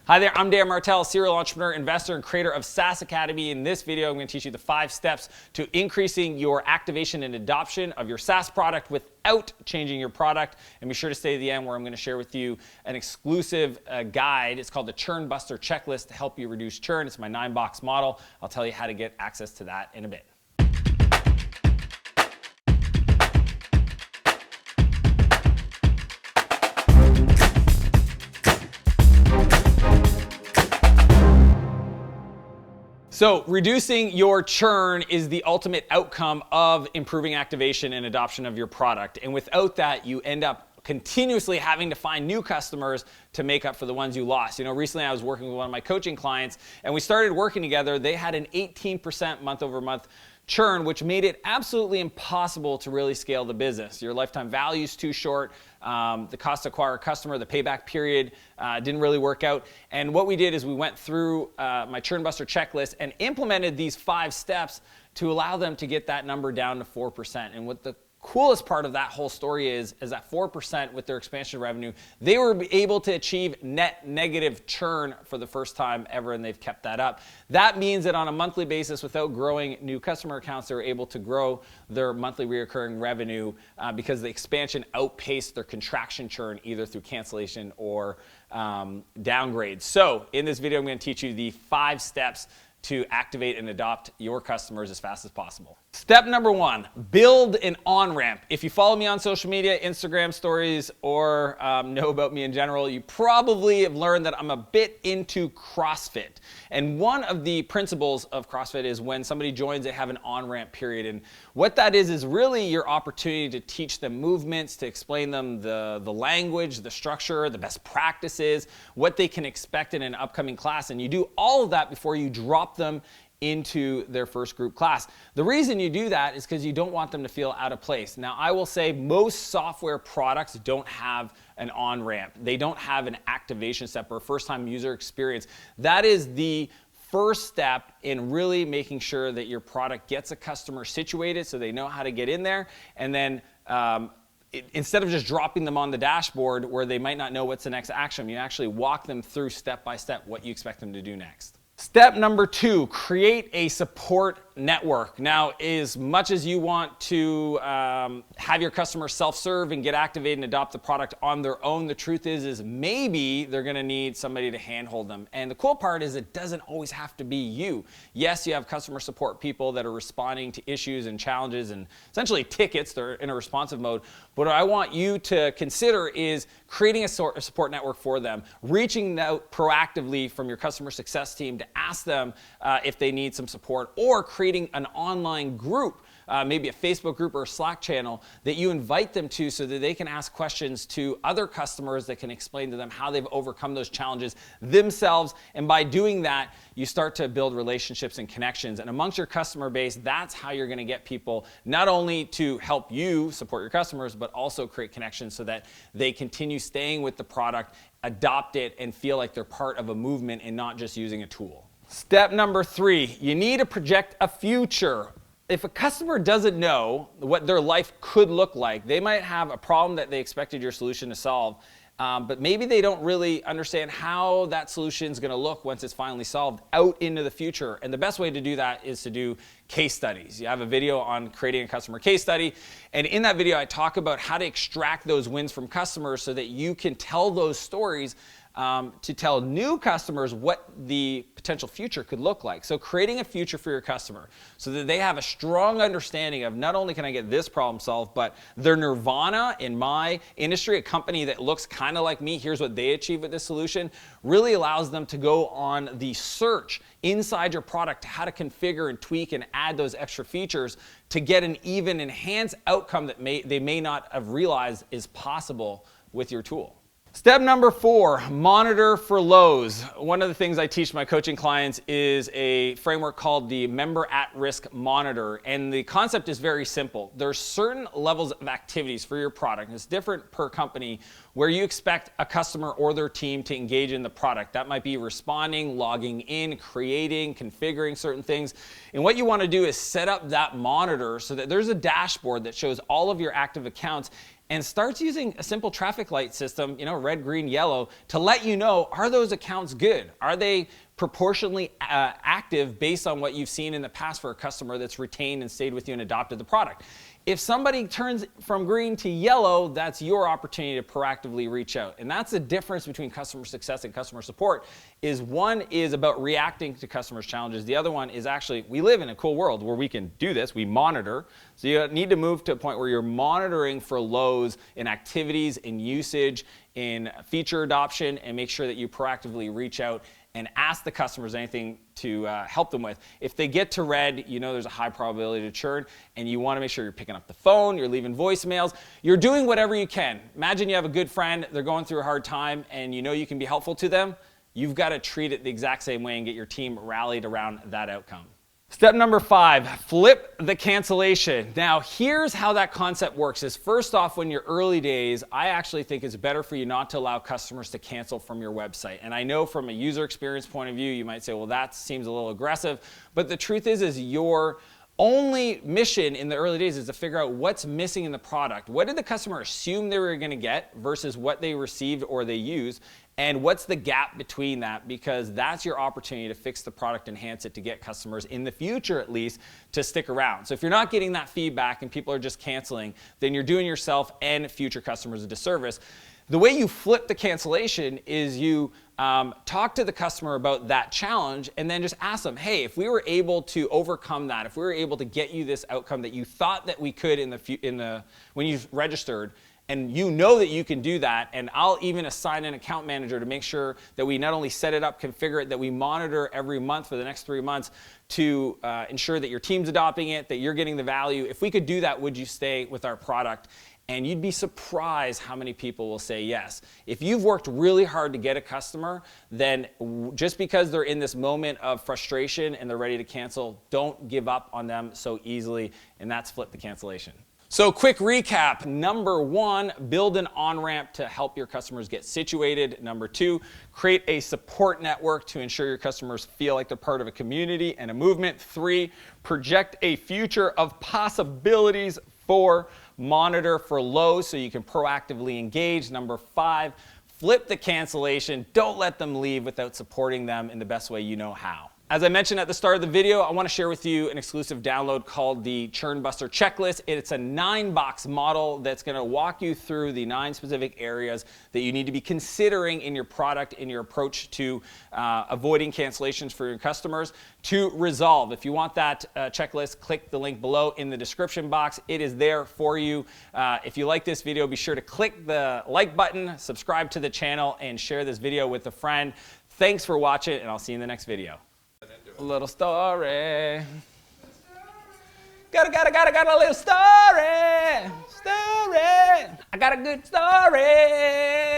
Hi there, I'm Dan Martell, serial entrepreneur, investor, and creator of SaaS Academy. In this video, I'm going to teach you the 5 steps to increasing your activation and adoption of your SaaS product without changing your product. And be sure to stay to the end where I'm going to share with you an exclusive guide. It's called the Churn Buster Checklist to help you reduce churn. It's my 9-box model. I'll tell you how to get access to that in a bit. So reducing your churn is the ultimate outcome of improving activation and adoption of your product. And without that, you end up continuously having to find new customers to make up for the ones you lost. You know, recently I was working with one of my coaching clients and we started working together. They had an 18% month-over-month churn, which made it absolutely impossible to really scale the business. Your lifetime value is too short. The cost to acquire a customer, the payback period didn't really work out. And what we did is we went through my Churn Buster checklist and implemented these 5 steps to allow them to get that number down to 4%. And what the coolest part of that whole story is that 4% with their expansion revenue, they were able to achieve net negative churn for the first time ever, and they've kept that up. That means that on a monthly basis, without growing new customer accounts, they're able to grow their monthly recurring revenue because the expansion outpaced their contraction churn, either through cancellation or downgrade. So in this video, I'm going to teach you the 5 steps to activate and adopt your customers as fast as possible. Step number 1, build an on-ramp. If you follow me on social media, Instagram stories, or know about me in general, you probably have learned that I'm a bit into CrossFit. And one of the principles of CrossFit is when somebody joins, they have an on-ramp period. And what that is really your opportunity to teach them movements, to explain them the language, the structure, the best practices, what they can expect in an upcoming class. And you do all of that before you drop them into their first group class. The reason you do that is because you don't want them to feel out of place. Now, I will say most software products don't have an on-ramp. They don't have an activation step or first-time user experience. That is the first step in really making sure that your product gets a customer situated so they know how to get in there. And then instead of just dropping them on the dashboard where they might not know what's the next action, you actually walk them through step by step what you expect them to do next. Step number 2, create a support network. Now, as much as you want to have your customers self-serve and get activated and adopt the product on their own, the truth is maybe they're going to need somebody to handhold them. And the cool part is it doesn't always have to be you. Yes, you have customer support people that are responding to issues and challenges and essentially tickets. They're in a responsive mode. But what I want you to consider is creating a support network for them, reaching out proactively from your customer success team to ask them if they need some support, or creating an online group, maybe a Facebook group or a Slack channel that you invite them to so that they can ask questions to other customers that can explain to them how they've overcome those challenges themselves. And by doing that, you start to build relationships and connections. And amongst your customer base, that's how you're going to get people not only to help you support your customers, but also create connections so that they continue staying with the product, adopt it, and feel like they're part of a movement and not just using a tool. Step number 3, you need to project a future. If a customer doesn't know what their life could look like, they might have a problem that they expected your solution to solve, but maybe they don't really understand how that solution is going to look once it's finally solved out into the future. And the best way to do that is to do case studies. You have a video on creating a customer case study, and in that video I talk about how to extract those wins from customers so that you can tell those stories to tell new customers what the potential future could look like. So creating a future for your customer so that they have a strong understanding of not only can I get this problem solved, but their nirvana in my industry, a company that looks kind of like me, here's what they achieve with this solution, really allows them to go on the search inside your product to how to configure and tweak and add those extra features to get an even enhanced outcome that they may not have realized is possible with your tool. Step number 4, monitor for lows. One of the things I teach my coaching clients is a framework called the Member at Risk Monitor. And the concept is very simple. There's certain levels of activities for your product, and it's different per company, where you expect a customer or their team to engage in the product. That might be responding, logging in, creating, configuring certain things. And what you want to do is set up that monitor so that there's a dashboard that shows all of your active accounts. and starts using a simple traffic light system, red, green, yellow, to let you know, are those accounts good? Are they proportionally active based on what you've seen in the past for a customer that's retained and stayed with you and adopted the product? If somebody turns from green to yellow, that's your opportunity to proactively reach out. And that's the difference between customer success and customer support, is one is about reacting to customers' challenges. The other one is actually, we live in a cool world where we can do this, we monitor. So you need to move to a point where you're monitoring for lows in activities, in usage, in feature adoption, and make sure that you proactively reach out and ask the customers anything to help them with. If they get to red, there's a high probability to churn, and you want to make sure you're picking up the phone, you're leaving voicemails, you're doing whatever you can. Imagine you have a good friend, they're going through a hard time, and you can be helpful to them. You've got to treat it the exact same way and get your team rallied around that outcome. Step number 5, flip the cancellation. Now, here's how that concept works is, first off, when you're early days, I actually think it's better for you not to allow customers to cancel from your website. And I know from a user experience point of view, you might say, well, that seems a little aggressive. But the truth is your only mission in the early days is to figure out what's missing in the product. What did the customer assume they were going to get versus what they received or they used? And what's the gap between that? Because that's your opportunity to fix the product, enhance it, to get customers in the future at least to stick around. So if you're not getting that feedback and people are just canceling, then you're doing yourself and future customers a disservice. The way you flip the cancellation is you talk to the customer about that challenge and then just ask them, hey, if we were able to overcome that, if we were able to get you this outcome that you thought that we could when you registered, and that you can do that, and I'll even assign an account manager to make sure that we not only set it up, configure it, that we monitor every month for the next 3 months to ensure that your team's adopting it, that you're getting the value. If we could do that, would you stay with our product? And you'd be surprised how many people will say yes. If you've worked really hard to get a customer, then just because they're in this moment of frustration and they're ready to cancel, don't give up on them so easily, and that's flip the cancellation. So quick recap. Number 1, build an on-ramp to help your customers get situated. Number 2, create a support network to ensure your customers feel like they're part of a community and a movement. 3, project a future of possibilities. 4, monitor for lows so you can proactively engage. Number 5, flip the cancellation. Don't let them leave without supporting them in the best way you know how. As I mentioned at the start of the video, I want to share with you an exclusive download called the Churn Buster Checklist. It's a 9-box model that's going to walk you through the 9 specific areas that you need to be considering in your product, in your approach to avoiding cancellations for your customers to resolve. If you want that checklist, click the link below in the description box. It is there for you. If you like this video, be sure to click the like button, subscribe to the channel, and share this video with a friend. Thanks for watching, and I'll see you in the next video. A little story. Got a little story. I got a good story.